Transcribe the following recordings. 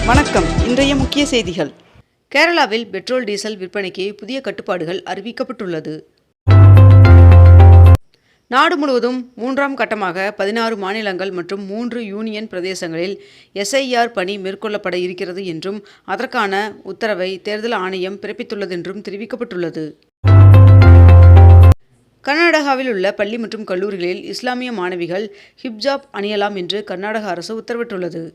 வணக்கம். இன்றைய முக்கிய செய்திகள். கேரளாவில் பெட்ரோல் டீசல் விற்பனைக்கு புதிய கட்டுப்பாடுகள் அறிவிக்கப்பட்டுள்ளது. நாடு முழுவதும் 3ஆம் கட்டமாக 16 மாநிலங்கள் மற்றும் 3 யூனியன் பிரதேசங்களில் SIR பணி மேற்கொள்ளப்பட இருக்கிறது என்றும் அதற்கான உத்தரவை தேர்தல் ஆணையம் பிறப்பித்துள்ளதென்றும் தெரிவிக்கப்பட்டுள்ளது. கர்நாடகாவில் உள்ள பள்ளி மற்றும் கல்லூரிகளில் இஸ்லாமிய மாணவிகள் ஹிஜாப் அணியலாம் என்று கர்நாடக அரசு உத்தரவிட்டுள்ளது.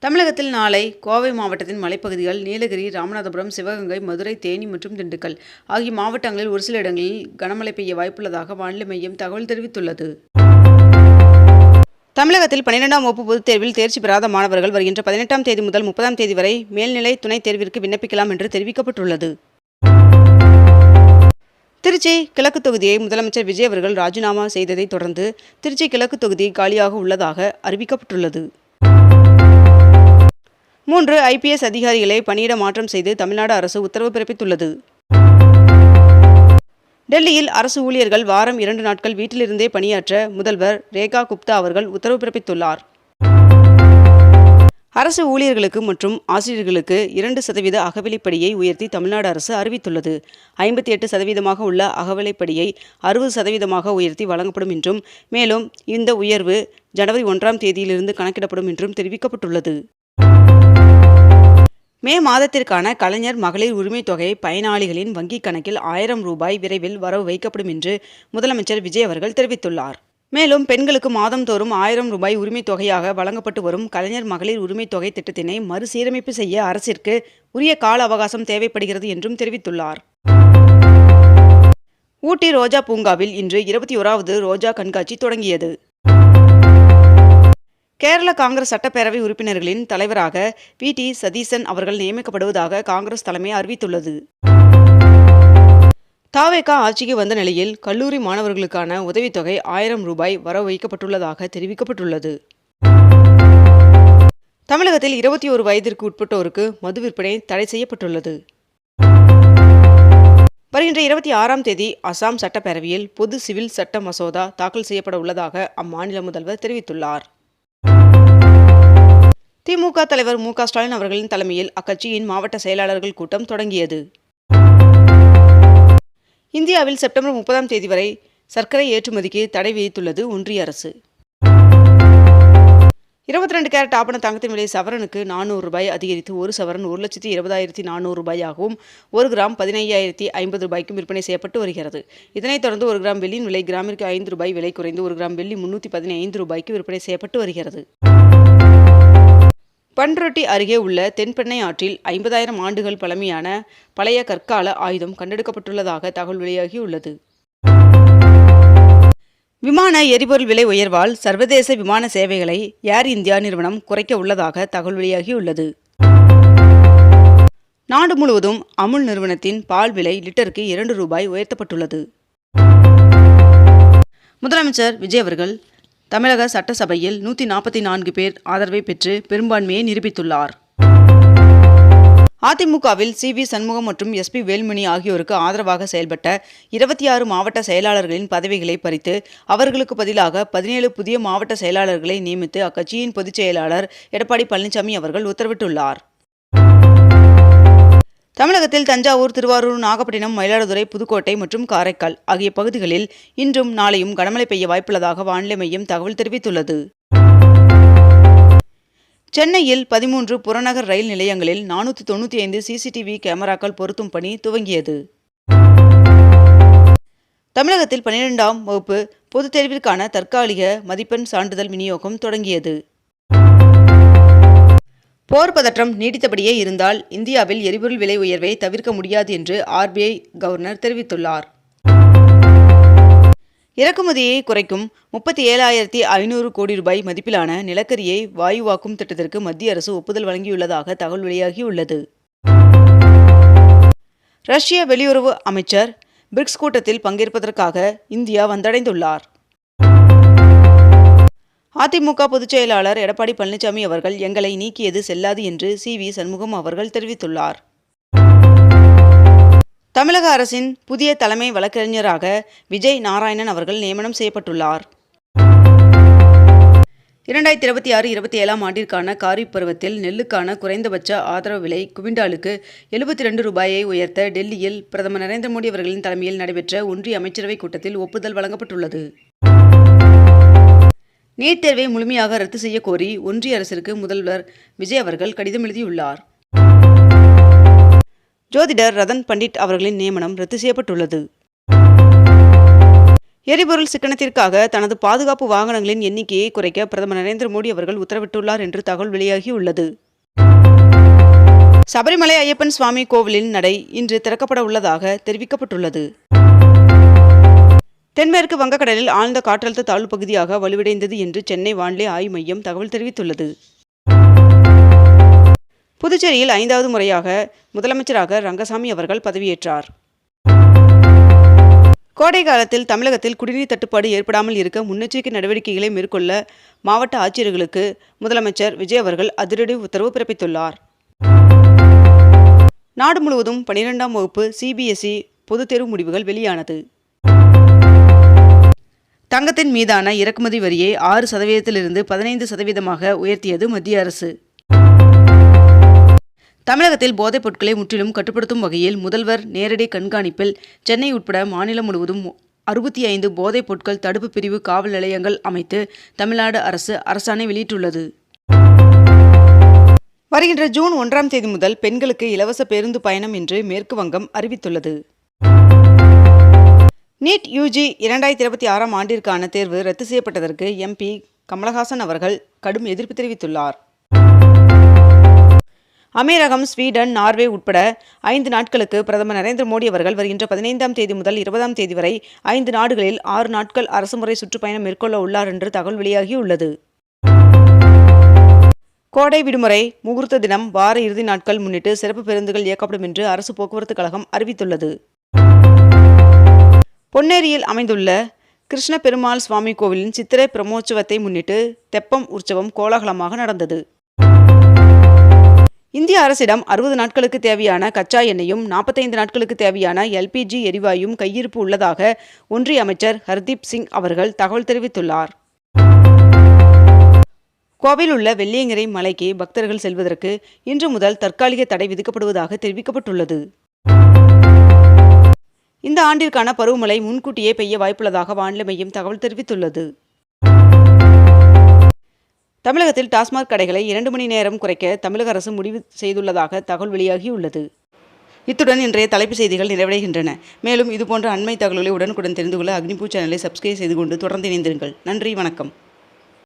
தமிழகத்தில் நாளை கோவை மாவட்டத்தின் மலைப்பகுதிகள், நீலகிரி, ராமநாதபுரம், சிவகங்கை, மதுரை, தேனி மற்றும் திண்டுக்கல் ஆகிய மாவட்டங்களில் ஒரு சில இடங்களில் கனமழை பெய்ய வாய்ப்புள்ளதாக வானிலை மையம் தகவல் தெரிவித்துள்ளது. தமிழகத்தில் 12ஆம் வகுப்பு பொதுத் தேர்வில் தேர்ச்சி பெறாத மாணவர்கள் வருகின்ற 18ஆம் தேதி முதல் 30ஆம் தேதி வரை மேல்நிலை துணைத் தேர்விற்கு விண்ணப்பிக்கலாம் என்று தெரிவிக்கப்பட்டுள்ளது. திருச்சி கிழக்கு தொகுதியை முதலமைச்சர் விஜய் அவர்கள் ராஜினாமா செய்ததை தொடர்ந்து திருச்சி கிழக்கு தொகுதி காலியாக உள்ளதாக அறிவிக்கப்பட்டுள்ளது. 3 IPS அதிகாரிகளை பணியிட மாற்றம் செய்து தமிழ்நாடு அரசு உத்தரவு பிறப்பித்துள்ளது. டெல்லியில் அரசு ஊழியர்கள் வாரம் 2 நாட்கள் வீட்டிலிருந்தே பணியாற்ற முதல்வர் ரேகா குப்தா அவர்கள் உத்தரவு பிறப்பித்துள்ளார். அரசு ஊழியர்களுக்கு மற்றும் ஆசிரியர்களுக்கு 2% அகவிலைப்படியை உயர்த்தி தமிழ்நாடு அரசு அறிவித்துள்ளது. 58% உள்ள அகவிலைப்படியை 60% உயர்த்தி வழங்கப்படும் என்றும், மேலும் இந்த உயர்வு ஜனவரி 1ஆம் தேதியிலிருந்து கணக்கிடப்படும் என்றும் தெரிவிக்கப்பட்டுள்ளது. மே மாதத்திற்கான கலைஞர் மகளிர் உரிமை தொகை பயனாளிகளின் வங்கிக் கணக்கில் 1000 ரூபாய் விரைவில் வரவு வைக்கப்படும் என்று முதலமைச்சர் விஜய் அவர்கள் தெரிவித்துள்ளார். மேலும் பெண்களுக்கு மாதந்தோறும் 1000 ரூபாய் உரிமை தொகையாக வழங்கப்பட்டு வரும் கலைஞர் மகளிர் உரிமை தொகை திட்டத்தினை மறுசீரமைப்பு செய்ய அரசிற்கு உரிய கால அவகாசம் தேவைப்படுகிறது என்றும் தெரிவித்துள்ளார். ஊட்டி ரோஜா பூங்காவில் இன்று 21வது ரோஜா கண்காட்சி தொடங்கியது. கேரள காங்கிரஸ் சட்டப்பேரவை உறுப்பினர்களின் தலைவராக VT சதீசன் அவர்கள் நியமிக்கப்படுவதாக காங்கிரஸ் தலைமை அறிவித்துள்ளது. தாவேகா ஆட்சிக்கு வந்த நிலையில் கல்லூரி மாணவர்களுக்கான உதவித்தொகை 1000 ரூபாய் வரவு வைக்கப்பட்டுள்ளதாக தெரிவிக்கப்பட்டுள்ளது. தமிழகத்தில் 21 வயதிற்கு உட்பட்டோருக்கு மது விற்பனை தடை செய்யப்பட்டுள்ளது. வருகின்ற 26ஆம் தேதி அசாம் சட்டப்பேரவையில் பொது சிவில் சட்ட மசோதா தாக்கல் செய்யப்பட உள்ளதாக அம்மாநில முதல்வர் தெரிவித்துள்ளார். திமுக தலைவர் மு க ஸ்டாலின் அவர்களின் தலைமையில் அக்கட்சியின் மாவட்ட செயலாளர்கள் கூட்டம் தொடங்கியது. இந்தியாவில் செப்டம்பர் 30ஆம் தேதி வரை சர்க்கரை ஏற்றுமதிக்கு தடை விதித்துள்ளது ஒன்றிய அரசு. 22 கேரட் ஆபண தங்கத்தின் விலை சவரனுக்கு 400 ரூபாய் அதிகரித்து 1 சவரன் 1,20,400 ரூபாயாகவும் 1 கிராம் 15,050 ரூபாய்க்கும் விற்பனை செய்யப்பட்டு வருகிறது. இதனைத் தொடர்ந்து 1 கிராம் வெள்ளியின் விலை கிராமிற்கு 5 ரூபாய் விலை குறைந்து 1 கிராம் வெள்ளி 315 ரூபாய்க்கு விற்பனை செய்யப்பட்டு வருகிறது. பண்ருட்டி அருகே உள்ள தென்பெண்ணை ஆற்றில் 50,000 ஆண்டுகள் பழமையான பழைய கற்கால ஆயுதம் கண்டெடுக்கப்பட்டுள்ளதாக தகவல் வெளியாகியுள்ளது. விமான எரிபொருள் விலை உயர்வால் சர்வதேச விமான சேவைகளை ஏர் இந்தியா நிறுவனம் குறைக்க உள்ளதாக தகவல் வெளியாகியுள்ளது. நாடு முழுவதும் அமுல் நிறுவனத்தின் பால் விலை லிட்டருக்கு 2 ரூபாய் உயர்த்தப்பட்டுள்ளது. முதலமைச்சர் விஜய் அவர்கள் தமிழக சட்டசபையில் 144 பேர் ஆதரவை பெற்று பெரும்பான்மையை நிரூபித்துள்ளார். அதிமுகவில் CV சண்முகம் மற்றும் SP வேல்மணி ஆகியோருக்கு ஆதரவாக செயல்பட்ட 26 மாவட்ட செயலாளர்களின் பதவிகளை பறித்து அவர்களுக்கு பதிலாக 17 புதிய மாவட்ட செயலாளர்களை நியமித்து அக்கட்சியின் பொதுச் செயலாளர் எடப்பாடி பழனிசாமி அவர்கள் உத்தரவிட்டுள்ளார். தமிழகத்தில் தஞ்சாவூர், திருவாரூர், நாகப்பட்டினம், மயிலாடுதுறை, புதுக்கோட்டை மற்றும் காரைக்கால் ஆகிய பகுதிகளில் இன்றும் நாளையும் கனமழை பெய்ய வாய்ப்புள்ளதாக வானிலை மையம் தகவல் தெரிவித்துள்ளது. சென்னையில் 13 புறநகர் ரயில் நிலையங்களில் 495 CCTV கேமராக்கள் பொருத்தும் பணி துவங்கியது. தமிழகத்தில் 12ஆம் வகுப்பு பொதுத் தேர்விற்கான தற்காலிக மதிப்பெண் சான்றிதழ் விநியோகம் தொடங்கியது. போர் பதற்றம் நீடித்தபடியே இருந்தால் இந்தியாவில் எரிபொருள் விலை உயர்வை தவிர்க்க முடியாது என்று RBI கவர்னர் தெரிவித்துள்ளார். இறக்குமதியை குறைக்கும் 37,500 கோடி ரூபாய் மதிப்பிலான நிலக்கரியை வாயுவாக்கும் திட்டத்திற்கு மத்திய அரசு ஒப்புதல் வழங்கியுள்ளதாக தகவல் வெளியாகியுள்ளது. ரஷ்ய வெளியுறவு அமைச்சர் பிரிக்ஸ் கூட்டத்தில் பங்கேற்பதற்காக இந்தியா வந்தடைந்துள்ளார். அதிமுக பொதுச் செயலாளர் எடப்பாடி பழனிசாமி அவர்கள் எங்களை நீக்கியது செல்லாது என்று CV சண்முகம் அவர்கள் தெரிவித்துள்ளார். தமிழக அரசின் புதிய தலைமை வழக்கறிஞராக விஜய் நாராயணன் அவர்கள் நியமனம் செய்யப்பட்டுள்ளார். 2026-27 ஆண்டிற்கான காரிஃப் பருவத்தில் நெல்லுக்கான குறைந்தபட்ச ஆதரவு விலை குவிண்டாலுக்கு 72 ரூபாயை உயர்த்த டெல்லியில் பிரதமர் நரேந்திர மோடி அவர்களின் தலைமையில் நடைபெற்ற ஒன்றிய அமைச்சரவைக் கூட்டத்தில் ஒப்புதல் வழங்கப்பட்டுள்ளது. நீட் தேர்வை முழுமையாக ரத்து செய்ய கோரி ஒன்றிய அரசிற்கு முதல்வர் விஜய் அவர்கள் கடிதம் எழுதியுள்ளார். ஜோதிடர் ரதன் பண்டிட் அவர்களின் நியமனம் ரத்து செய்யப்பட்டுள்ளது. எரிபொருள் சிக்கனத்திற்காக தனது பாதுகாப்பு வாகனங்களின் எண்ணிக்கையை குறைக்க பிரதமர் நரேந்திர மோடி அவர்கள் உத்தரவிட்டுள்ளார் என்று தகவல் வெளியாகியுள்ளது. சபரிமலை ஐயப்பன் சுவாமி கோவிலின் நடை இன்று திறக்கப்பட உள்ளதாக தெரிவிக்கப்பட்டுள்ளது. தென்மேற்கு வங்கக்கடலில் ஆழ்ந்த காற்றழுத்த தாழ்வு பகுதியாக வலுவடைந்தது என்று சென்னை வானிலை ஆய்வு மையம் தகவல் தெரிவித்துள்ளது. புதுச்சேரியில் 5வது முறையாக முதலமைச்சராக ரங்கசாமி அவர்கள் பதவியேற்றார். கோடை காலத்தில் தமிழகத்தில் குடிநீர் தட்டுப்பாடு ஏற்படாமல் இருக்க முன்னெச்சரிக்கை நடவடிக்கைகளை மேற்கொள்ள மாவட்ட ஆட்சியர்களுக்கு முதலமைச்சர் விஜய் அவர்கள் அதிரடி உத்தரவு பிறப்பித்துள்ளார். நாடு முழுவதும் 12ஆம் வகுப்பு CBSE பொதுத் தேர்வு முடிவுகள் வெளியானது. தங்கத்தின் மீதான இறக்குமதி வரியை 6%லிருந்து 15% உயர்த்தியது மத்திய அரசு. தமிழகத்தில் போதைப் பொருட்களை முற்றிலும் கட்டுப்படுத்தும் வகையில் முதல்வர் நேரடி கண்காணிப்பில் சென்னை உட்பட மாநிலம் முழுவதும் 65 போதைப் பொருட்கள் தடுப்பு பிரிவு காவல் நிலையங்கள் அமைத்து தமிழ்நாடு அரசு அரசாணை வெளியிட்டுள்ளது. வருகின்ற ஜூன் 1ஆம் தேதி முதல் பெண்களுக்கு இலவச பேருந்து பயணம் என்று மேற்கு வங்கம் அறிவித்துள்ளது. நீட் UG 2026ஆம் ஆண்டிற்கான தேர்வு ரத்து செய்யப்பட்டதற்கு MP கமலஹாசன் அவர்கள் கடும் எதிர்ப்பு தெரிவித்துள்ளார். அமீரகம், ஸ்வீடன், நார்வே உட்பட 5 நாட்களுக்கு பிரதமர் நரேந்திர மோடி அவர்கள் வருகின்ற 15ஆம் தேதி முதல் 20ஆம் தேதி வரை 5 நாடுகளில் 6 நாட்கள் அரசுமுறை சுற்றுப்பயணம் மேற்கொள்ள உள்ளார் என்று தகவல் வெளியாகியுள்ளது. கோடை விடுமுறை, முகூர்த்த தினம், வார இறுதி நாட்கள் முன்னிட்டு சிறப்பு பேருந்துகள் இயக்கப்படும் என்று அரசு போக்குவரத்து கழகம் அறிவித்துள்ளது. பொன்னேரியில் அமைந்துள்ள கிருஷ்ண பெருமாள் சுவாமி கோவிலின் சித்திரை பிரமோற்சவத்தை முன்னிட்டு தெப்பம் உற்சவம் கோலாகலமாக நடந்தது. இந்திய அரசிடம் 60 நாட்களுக்கு தேவையான கச்சா எண்ணெயும் 45 நாட்களுக்கு தேவையான LPG எரிவாயும் கையிருப்பு உள்ளதாக ஒன்றிய அமைச்சர் ஹர்தீப் சிங் அவர்கள் தகவல் தெரிவித்துள்ளார். கோவையில் உள்ள வெள்ளியங்கிரி மலைக்கு பக்தர்கள் செல்வதற்கு இன்று முதல் தற்காலிக தடை விதிக்கப்படுவதாக தெரிவிக்கப்பட்டுள்ளது. இந்த ஆண்டிற்கான பருவமழை முன்கூட்டியே பெய்ய வாய்ப்புள்ளதாக வானிலை மையம் தகவல் தெரிவித்துள்ளது. தமிழகத்தில் டாஸ்மாக் கடைகளை 2 மணி நேரம் குறைக்க தமிழக அரசு முடிவு செய்துள்ளதாக தகவல் வெளியாகியுள்ளது. இத்துடன் இன்றைய தலைப்புச் செய்திகள் நிறைவடைகின்றன. மேலும் இதுபோன்ற அண்மை தகவல்களை உடனுக்குடன் தெரிந்து கொள்ள அக்னிபூ சேனலை சப்ஸ்கிரைப் செய்து கொண்டு தொடர்ந்து இணைந்திருங்கள். நன்றி, வணக்கம்.